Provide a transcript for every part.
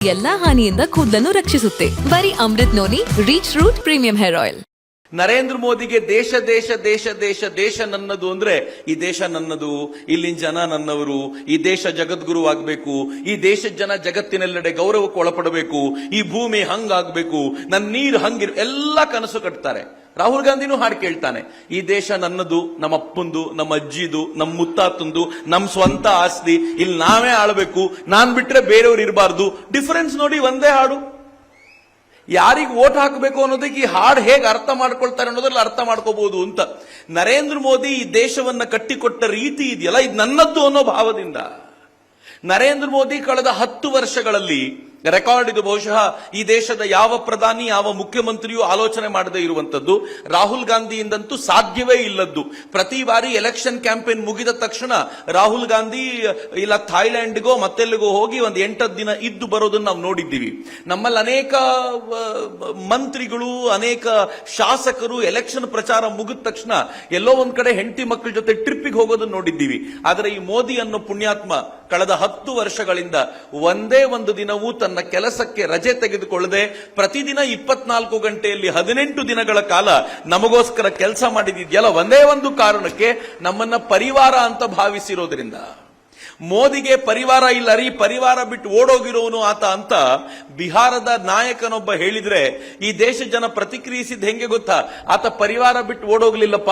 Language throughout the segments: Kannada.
ಎಲ್ಲಾ ಹಾನಿಯಿಂದ ಕೂದಲನ್ನು ರಕ್ಷಿಸುತ್ತೆ. ಬರೀ Amrut noni reach root premium hair oil. Narendra ಮೋದಿಗೆ ದೇಶ ದೇಶ ದೇಶ ದೇಶ ದೇಶ ನನ್ನದು ಅಂದ್ರೆ ಈ ದೇಶ ನನ್ನದು, ಇಲ್ಲಿನ ಜನ ನನ್ನವರು, ಈ ದೇಶ ಜಗದ್ಗುರು ಆಗ್ಬೇಕು, ಈ ದೇಶದ ಜನ ಜಗತ್ತಿನೆಲ್ಲೆಡೆ ಗೌರವಕ್ಕೆ ಒಳಪಡಬೇಕು, ಈ ಭೂಮಿ ಹಂಗಾಗ್ಬೇಕು, ನನ್ನ ನೀರು ಹಂಗಿರ್ ಎಲ್ಲ ಕನಸು ಕಟ್ತಾರೆ. ರಾಹುಲ್ ಗಾಂಧಿನೂ ಹಾಡು ಕೇಳ್ತಾನೆ, ಈ ದೇಶ ನನ್ನದು, ನಮ್ಮ ಅಪ್ಪಂದು, ನಮ್ಮ ಅಜ್ಜಿದು, ನಮ್ಮ ಮುತ್ತಾತಂದು, ನಮ್ಮ ಸ್ವಂತ ಆಸ್ತಿ, ಇಲ್ಲಿ ನಾವೇ ಆಳ್ಬೇಕು, ನಾನ್ ಬಿಟ್ರೆ ಬೇರೆಯವ್ರು ಇರಬಾರ್ದು. ಡಿಫರೆನ್ಸ್ ನೋಡಿ, ಒಂದೇ ಹಾಡು. ಯಾರಿಗೆ ವೋಟ್ ಹಾಕಬೇಕು ಅನ್ನೋದಕ್ಕೆ ಈ ಹಾಡು ಹೇಗೆ ಅರ್ಥ ಮಾಡ್ಕೊಳ್ತಾರೆ ಅನ್ನೋದ್ರಲ್ಲಿ ಅರ್ಥ ಮಾಡ್ಕೋಬಹುದು ಅಂತ. ನರೇಂದ್ರ ಮೋದಿ ಈ ದೇಶವನ್ನ ಕಟ್ಟಿಕೊಟ್ಟ ರೀತಿ ಇದೆಯಲ್ಲ, ಇದು ನನ್ನದ್ದು ಅನ್ನೋ ಭಾವದಿಂದ. ನರೇಂದ್ರ ಮೋದಿ ಕಳೆದ 10 ವರ್ಷಗಳಲ್ಲಿ ರೆಕಾರ್ಡ್ ಇದು. ಬಹುಶಃ ಈ ದೇಶದ ಯಾವ ಪ್ರಧಾನಿ, ಯಾವ ಮುಖ್ಯಮಂತ್ರಿಯೂ ಆಲೋಚನೆ ಮಾಡದೇ ಇರುವಂತದ್ದು. ರಾಹುಲ್ ಗಾಂಧಿಯಿಂದಂತೂ ಸಾಧ್ಯವೇ ಇಲ್ಲದ್ದು. ಪ್ರತಿ ಬಾರಿ ಎಲೆಕ್ಷನ್ ಕ್ಯಾಂಪೇನ್ ಮುಗಿದ ತಕ್ಷಣ ರಾಹುಲ್ ಗಾಂಧಿ ಇಲ್ಲ ಥಾಯ್ಲ್ಯಾಂಡ್ಗೋ ಮತ್ತೆಲ್ಲಿಗೋ ಹೋಗಿ ಒಂದು 8 ದಿನ ಇದ್ದು ಬರೋದನ್ನ ನಾವು ನೋಡಿದ್ದೀವಿ. ನಮ್ಮಲ್ಲಿ ಅನೇಕ ಮಂತ್ರಿಗಳು, ಅನೇಕ ಶಾಸಕರು ಎಲೆಕ್ಷನ್ ಪ್ರಚಾರ ಮುಗಿದ ತಕ್ಷಣ ಎಲ್ಲೋ ಒಂದ್ ಕಡೆ ಹೆಂಡತಿ ಮಕ್ಕಳ ಜೊತೆ ಟ್ರಿಪ್ಪಿಗೆ ಹೋಗೋದನ್ನ ನೋಡಿದ್ದೀವಿ. ಆದರೆ ಈ ಮೋದಿ ಅನ್ನೋ ಪುಣ್ಯಾತ್ಮ ಕಳೆದ 10 ವರ್ಷಗಳಿಂದ ಒಂದೇ ಒಂದು ದಿನವೂ ತನ್ನ ಕೆಲಸಕ್ಕೆ ರಜೆ ತೆಗೆದುಕೊಳ್ಳದೆ ಪ್ರತಿದಿನ 24 ಗಂಟೆಯಲ್ಲಿ 18 ದಿನಗಳ ಕಾಲ ನಮಗೋಸ್ಕರ ಕೆಲಸ ಮಾಡಿದ್ಯಲ್ಲ, ಒಂದೇ ಒಂದು ಕಾರಣಕ್ಕೆ, ನಮ್ಮನ್ನ ಪರಿವಾರ ಅಂತ ಭಾವಿಸಿರೋದ್ರಿಂದ. ಮೋದಿಗೆ ಪರಿವಾರ ಇಲ್ಲ ರೀ, ಪರಿವಾರ ಬಿಟ್ಟು ಓಡೋಗಿರೋನು ಆತ ಅಂತ ಬಿಹಾರದ ನಾಯಕನೊಬ್ಬ ಹೇಳಿದ್ರೆ ಈ ದೇಶ ಜನ ಪ್ರತಿಕ್ರಿಯಿಸಿದ ಹೆಂಗೆ ಗೊತ್ತಾ? ಆತ ಪರಿವಾರ ಬಿಟ್ಟು ಓಡೋಗ್ಲಿಲ್ಲಪ್ಪ,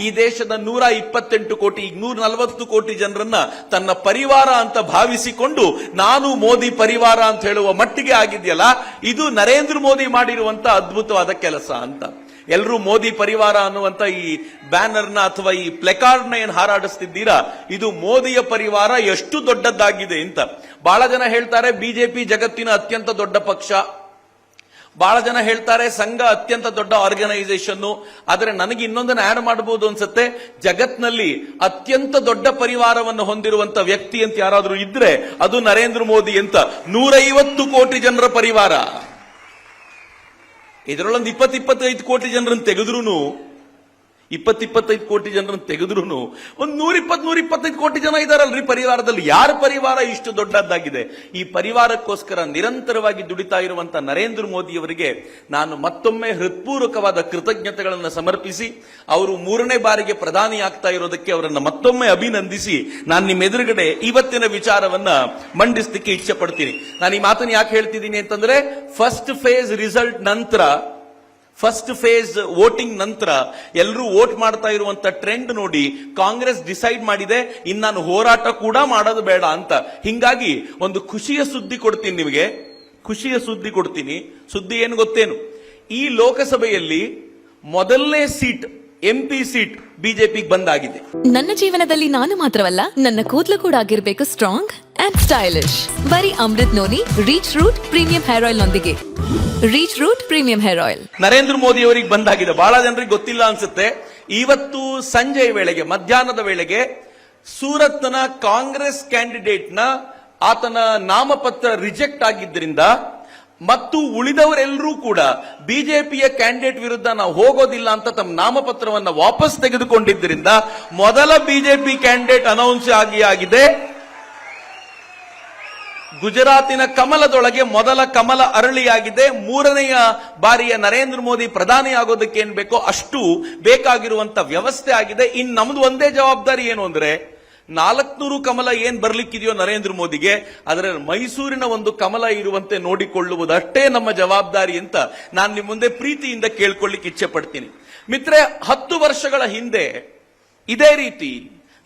ಈ ದೇಶದ 128 ಕೋಟಿ, 140 ಕೋಟಿ ಜನರನ್ನ ತನ್ನ ಪರಿವಾರ ಅಂತ ಭಾವಿಸಿಕೊಂಡು ನಾನು ಮೋದಿ ಪರಿವಾರ ಅಂತ ಹೇಳುವ ಮಟ್ಟಿಗೆ ಆಗಿದೆಯಲ್ಲ, ಇದು ನರೇಂದ್ರ ಮೋದಿ ಮಾಡಿರುವಂತ ಅದ್ಭುತವಾದ ಕೆಲಸ ಅಂತ. ಎಲ್ಲರೂ ಮೋದಿ ಪರಿವಾರ ಅನ್ನುವಂತ ಈ ಬ್ಯಾನರ್ನ ಅಥವಾ ಈ ಪ್ಲೆಕಾರ್ಡ್ನ ಏನ್ ಹಾರಾಡಿಸ್ತಿದ್ದೀರಾ, ಇದು ಮೋದಿಯ ಪರಿವಾರ ಎಷ್ಟು ದೊಡ್ಡದಾಗಿದೆ ಅಂತ. ಬಹಳ ಜನ ಹೇಳ್ತಾರೆ ಬಿಜೆಪಿ ಜಗತ್ತಿನ ಅತ್ಯಂತ ದೊಡ್ಡ ಪಕ್ಷ, ಬಹಳ ಜನ ಹೇಳ್ತಾರೆ ಸಂಘ ಅತ್ಯಂತ ದೊಡ್ಡ ಆರ್ಗನೈಸೇಷನ್. ಆದರೆ ನನಗೆ ಇನ್ನೊಂದನ್ನು ಆಡ್ ಮಾಡಬಹುದು ಅನ್ಸುತ್ತೆ, ಜಗತ್ನಲ್ಲಿ ಅತ್ಯಂತ ದೊಡ್ಡ ಪರಿವಾರವನ್ನು ಹೊಂದಿರುವಂತ ವ್ಯಕ್ತಿ ಅಂತ ಯಾರಾದ್ರೂ ಇದ್ರೆ ಅದು ನರೇಂದ್ರ ಮೋದಿ ಅಂತ. 150 ಕೋಟಿ ಜನರ ಪರಿವಾರ. ಇದರಲ್ಲೊಂದು 20-25 ಕೋಟಿ ಜನರನ್ನು ತೆಗೆದ್ರು, 20-25 ಕೋಟಿ ಜನರನ್ನು ತೆಗೆದ್ರು ಒಂದು 120-125 ಕೋಟಿ ಜನ ಇದಾರಲ್ರಿ ಪರಿವಾರದಲ್ಲಿ. ಯಾರ ಪರಿವಾರ ಇಷ್ಟು ದೊಡ್ಡದಾಗಿದೆ? ಈ ಪರಿವಾರಕ್ಕೋಸ್ಕರ ನಿರಂತರವಾಗಿ ದುಡಿತಾ ಇರುವಂತ ನರೇಂದ್ರ ಮೋದಿ ಅವರಿಗೆ ನಾನು ಮತ್ತೊಮ್ಮೆ ಹೃತ್ಪೂರ್ವಕವಾದ ಕೃತಜ್ಞತೆಗಳನ್ನು ಸಮರ್ಪಿಸಿ, ಅವರು 3ನೇ ಬಾರಿಗೆ ಪ್ರಧಾನಿ ಆಗ್ತಾ ಇರೋದಕ್ಕೆ ಅವರನ್ನ ಮತ್ತೊಮ್ಮೆ ಅಭಿನಂದಿಸಿ ನಾನು ನಿಮ್ಮ ಎದುರುಗಡೆ ಇವತ್ತಿನ ವಿಚಾರವನ್ನ ಮಂಡಿಸಲಿಕ್ಕೆ ಇಚ್ಛೆ ಪಡ್ತೀನಿ. ನಾನು ಈ ಮಾತನ್ನು ಯಾಕೆ ಹೇಳ್ತಿದ್ದೀನಿ ಅಂತಂದ್ರೆ, ಫಸ್ಟ್ ಫೇಸ್ ರಿಸಲ್ಟ್ ನಂತರ, ಫಸ್ಟ್ ಫೇಸ್ ವೋಟಿಂಗ್ ನಂತರ ಎಲ್ಲರೂ ವೋಟ್ ಮಾಡ್ತಾ ಇರುವಂತ ಟ್ರೆಂಡ್ ನೋಡಿ ಕಾಂಗ್ರೆಸ್ ಡಿಸೈಡ್ ಮಾಡಿದೆ ಇನ್ನು ನಾನು ಹೋರಾಟ ಕೂಡ ಮಾಡೋದು ಬೇಡ ಅಂತ. ಹಿಂಗಾಗಿ ಒಂದು ಖುಷಿಯ ಸುದ್ದಿ ಕೊಡ್ತೀನಿ ನಿಮಗೆ, ಖುಷಿಯ ಸುದ್ದಿ ಕೊಡ್ತೀನಿ. ಸುದ್ದಿ ಏನು ಗೊತ್ತೇನು? ಈ ಲೋಕಸಭೆಯಲ್ಲಿ ಮೊದಲನೇ ಸೀಟ್, MP ಸೀಟ್ ಬಿಜೆಪಿಗೆ ಬಂದಾಗಿದೆ. ನನ್ನ ಜೀವನದಲ್ಲಿ ನಾನು ಮಾತ್ರವಲ್ಲ, ನನ್ನ ಕೂದಲು ಕೂಡ ಆಗಿರ್ಬೇಕು ಸ್ಟ್ರಾಂಗ್ ಅಂಡ್ ಸ್ಟೈಲಿಶ್. ಬರೀ Amrut noni reach root premium hair oil ನೊಂದಿಗೆ. Reach root premium hair oil Narendra Modi ಅವರಿಗೆ ಬಂದಾಗಿದೆ. ಬಹಳ ಜನರಿಗೆ ಗೊತ್ತಿಲ್ಲ ಅನ್ಸುತ್ತೆ, ಇವತ್ತು ಸಂಜೆಯ ವೇಳೆಗೆ, ಮಧ್ಯಾಹ್ನದ ವೇಳೆಗೆ ಸೂರತ್ನ ಕಾಂಗ್ರೆಸ್ ಕ್ಯಾಂಡಿಡೇಟ್ನ ಆತನ ನಾಮಪತ್ರ ರಿಜೆಕ್ಟ್ ಆಗಿದ್ದರಿಂದ ಮತ್ತು ಉಳಿದವರೆಲ್ಲರೂ ಕೂಡ ಬಿಜೆಪಿಯ ಕ್ಯಾಂಡಿಡೇಟ್ ವಿರುದ್ಧ ನಾವು ಹೋಗೋದಿಲ್ಲ ಅಂತ ತಮ್ಮ ನಾಮಪತ್ರವನ್ನು ವಾಪಸ್ ತೆಗೆದುಕೊಂಡಿದ್ದರಿಂದ ಮೊದಲ ಬಿಜೆಪಿ ಕ್ಯಾಂಡಿಡೇಟ್ ಅನೌನ್ಸ್ ಆಗಿದೆ. ಗುಜರಾತಿನ ಕಮಲದೊಳಗೆ ಮೊದಲ ಕಮಲ ಅರಳಿಯಾಗಿದೆ. 3ನೆಯ ಬಾರಿಯ ನರೇಂದ್ರ ಮೋದಿ ಪ್ರಧಾನಿ ಆಗೋದಕ್ಕೆ ಏನ್ ಬೇಕೋ ಅಷ್ಟು ಬೇಕಾಗಿರುವಂತ ವ್ಯವಸ್ಥೆ ಆಗಿದೆ. ಇನ್ನು ನಮ್ದು ಒಂದೇ ಜವಾಬ್ದಾರಿ ಏನು ಅಂದ್ರೆ, 400 ಕಮಲ ಏನ್ ಬರ್ಲಿಕ್ಕಿದೆಯೋ ನರೇಂದ್ರ ಮೋದಿಗೆ, ಅದರ ಮೈಸೂರಿನ ಒಂದು ಕಮಲ ಇರುವಂತೆ ನೋಡಿಕೊಳ್ಳುವುದಷ್ಟೇ ನಮ್ಮ ಜವಾಬ್ದಾರಿ ಅಂತ ನಾನು ನಿಮ್ಮ ಮುಂದೆ ಪ್ರೀತಿಯಿಂದ ಕೇಳ್ಕೊಳ್ಳಿಕ್ಕೆ ಇಚ್ಛೆ ಪಡ್ತೀನಿ. ಮಿತ್ರೆ, 10 ವರ್ಷಗಳ ಹಿಂದೆ ಇದೇ ರೀತಿ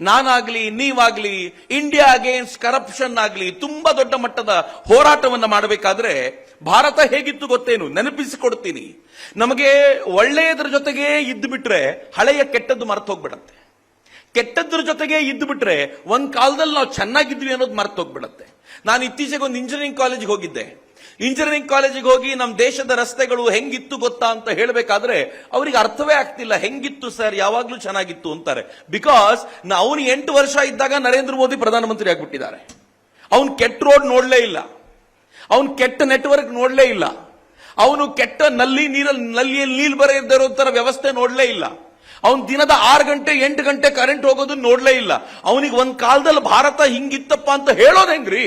ನಾನಾಗ್ಲಿ ನೀವಾಗ್ಲಿ ಇಂಡಿಯಾ ಅಗೇನ್ಸ್ಟ್ ಕರಪ್ಷನ್ ಆಗ್ಲಿ ತುಂಬಾ ದೊಡ್ಡ ಮಟ್ಟದ ಹೋರಾಟವನ್ನ ಮಾಡಬೇಕಾದ್ರೆ ಭಾರತ ಹೇಗಿತ್ತು ಗೊತ್ತೇನು? ನೆನಪಿಸಿಕೊಡ್ತೀನಿ. ನಮಗೆ ಒಳ್ಳೆಯದ್ರ ಜೊತೆಗೆ ಇದ್ದು ಬಿಟ್ರೆ ಹಳೆಯ ಕೆಟ್ಟದ್ದು ಮರೆತು ಹೋಗ್ಬಿಡತ್ತೆ. ಕೆಟ್ಟದ್ರ ಜೊತೆಗೆ ಇದ್ದು ಬಿಟ್ರೆ ಒಂದ್ ಕಾಲದಲ್ಲಿ ನಾವು ಚೆನ್ನಾಗಿದ್ವಿ ಅನ್ನೋದು ಮರೆತು ಹೋಗ್ಬಿಡತ್ತೆ. ನಾನು ಇತ್ತೀಚೆಗೆ ಒಂದು ಇಂಜಿನಿಯರಿಂಗ್ ಕಾಲೇಜಿಗೆ ಹೋಗಿದ್ದೆ. ಇಂಜಿನಿಯರಿಂಗ್ ಕಾಲೇಜಿಗೆ ಹೋಗಿ ನಮ್ಮ ದೇಶದ ರಸ್ತೆಗಳು ಹೆಂಗಿತ್ತು ಗೊತ್ತಾ ಅಂತ ಹೇಳಬೇಕಾದ್ರೆ ಅವರಿಗೆ ಅರ್ಥವೇ ಆಗ್ತಿಲ್ಲ. ಹೆಂಗಿತ್ತು ಸರ್, ಯಾವಾಗ್ಲೂ ಚೆನ್ನಾಗಿತ್ತು ಅಂತಾರೆ. ಬಿಕಾಸ್ ಅವನು 8 ವರ್ಷ ಇದ್ದಾಗ ನರೇಂದ್ರ ಮೋದಿ ಪ್ರಧಾನಮಂತ್ರಿ ಆಗ್ಬಿಟ್ಟಿದ್ದಾರೆ. ಅವನು ಕೆಟ್ಟ ರೋಡ್ ನೋಡ್ಲೇ ಇಲ್ಲ, ಅವನು ಕೆಟ್ಟ ನೆಟ್ವರ್ಕ್ ನೋಡ್ಲೇ ಇಲ್ಲ, ಅವನು ಕೆಟ್ಟ ನಲ್ಲಿಯಲ್ಲಿ ನೀರು ಬರೆಯದೇ ಇರೋ ತರ ವ್ಯವಸ್ಥೆ ನೋಡ್ಲೇ ಇಲ್ಲ, ಅವನ್ ದಿನದ 6 ಗಂಟೆ 8 ಗಂಟೆ ಕರೆಂಟ್ ಹೋಗೋದನ್ನ ನೋಡ್ಲೇ ಇಲ್ಲ. ಅವನಿಗೆ ಒಂದ್ ಕಾಲದಲ್ಲಿ ಭಾರತ ಹಿಂಗಿತ್ತಪ್ಪ ಅಂತ ಹೇಳೋದ್ ಹೆಂಗ್ರಿ?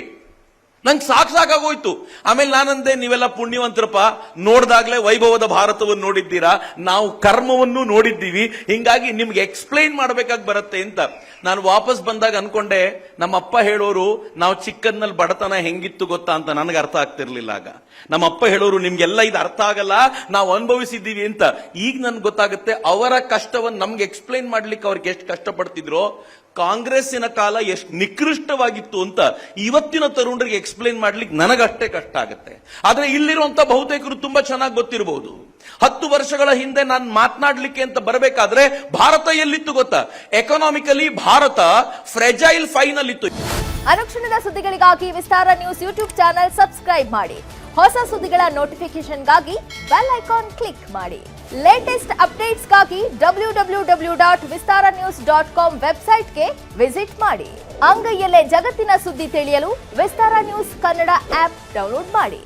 ನಂಗೆ ಸಾಕಾಗೋಯ್ತು. ಆಮೇಲೆ ನಾನಂದೆ, ನೀವೆಲ್ಲ ಪುಣ್ಯವಂತರಪ್ಪ, ನೋಡ್ದಾಗ್ಲೇ ವೈಭವದ ಭಾರತವನ್ನು ನೋಡಿದ್ದೀರಾ, ನಾವು ಕರ್ಮವನ್ನು ನೋಡಿದ್ದೀವಿ, ಹಿಂಗಾಗಿ ನಿಮ್ಗೆ ಎಕ್ಸ್ಪ್ಲೈನ್ ಮಾಡ್ಬೇಕಾಗಿ ಬರುತ್ತೆ ಅಂತ. ನಾನು ವಾಪಸ್ ಬಂದಾಗ ಅನ್ಕೊಂಡೆ, ನಮ್ಮ ಅಪ್ಪ ಹೇಳೋರು ನಾವು ಚಿಕ್ಕದ್ನಲ್ಲಿ ಬಡತನ ಹೆಂಗಿತ್ತು ಗೊತ್ತಾ ಅಂತ. ನನಗೆ ಅರ್ಥ ಆಗ್ತಿರ್ಲಿಲ್ಲ ಆಗ. ನಮ್ಮ ಅಪ್ಪ ಹೇಳೋರು ನಿಮ್ಗೆಲ್ಲ ಇದು ಅರ್ಥ ಆಗಲ್ಲ, ನಾವು ಅನುಭವಿಸಿದ್ದೀವಿ ಅಂತ. ಈಗ ನನ್ಗೆ ಗೊತ್ತಾಗುತ್ತೆ ಅವರ ಕಷ್ಟವನ್ನು ನಮ್ಗೆ ಎಕ್ಸ್ಪ್ಲೈನ್ ಮಾಡ್ಲಿಕ್ಕೆ ಅವ್ರಿಗೆ ಎಷ್ಟು ಕಷ್ಟಪಡ್ತಿದ್ರು, ಕಾಂಗ್ರೆಸ್ಸಿನ ಕಾಲ ಎಷ್ಟು ನಿಕೃಷ್ಟವಾಗಿತ್ತು ಅಂತ ಇವತ್ತಿನ ತರುಣರಿಗೆ ಎಕ್ಸ್ಪ್ಲೈನ್ ಮಾಡ್ಲಿಕ್ಕೆ ನನಗಷ್ಟೇ ಕಷ್ಟ ಆಗುತ್ತೆ. ಆದ್ರೆ ಇಲ್ಲಿರುವಂತ ಬಹುತೇಕರು ತುಂಬಾ ಚೆನ್ನಾಗಿ ಗೊತ್ತಿರಬಹುದು. 10 ವರ್ಷಗಳ ಹಿಂದೆ ನಾನು ಮಾತನಾಡ್ಲಿಕ್ಕೆ ಅಂತ ಬರಬೇಕಾದ್ರೆ ಭಾರತ ಎಲ್ಲಿತ್ತು ಗೊತ್ತಾ? ಎಕನಾಮಿಕಲಿ ಭಾರತ ಫ್ರೆಜೈಲ್ ಫೈನಲ್ ಇತ್ತು. ಅನುಕ್ಷಣದ ಸುದ್ದಿಗಳಿಗಾಗಿ ವಿಸ್ತಾರ ನ್ಯೂಸ್ ಯೂಟ್ಯೂಬ್ ಚಾನೆಲ್ ಸಬ್ಸ್ಕ್ರೈಬ್ ಮಾಡಿ. ಹೊಸ ಸುದ್ದಿಗಳ ನೋಟಿಫಿಕೇಶನ್ಗಾಗಿ ಬೆಲ್ ಐಕಾನ್ ಕ್ಲಿಕ್ ಮಾಡಿ. ಲೇಟೆಸ್ಟ್ ಅಪ್ಡೇಟ್ಸ್ಗಾಗಿ www.vistaranews.com ವೆಬ್ಸೈಟ್ಗೆ ವಿಸಿಟ್ ಮಾಡಿ. ಅಂಗೈಯಲ್ಲೇ ಜಗತ್ತಿನ ಸುದ್ದಿ ತಿಳಿಯಲು ವಿಸ್ತಾರ ನ್ಯೂಸ್ ಕನ್ನಡ ಆಪ್ ಡೌನ್ಲೋಡ್ ಮಾಡಿ.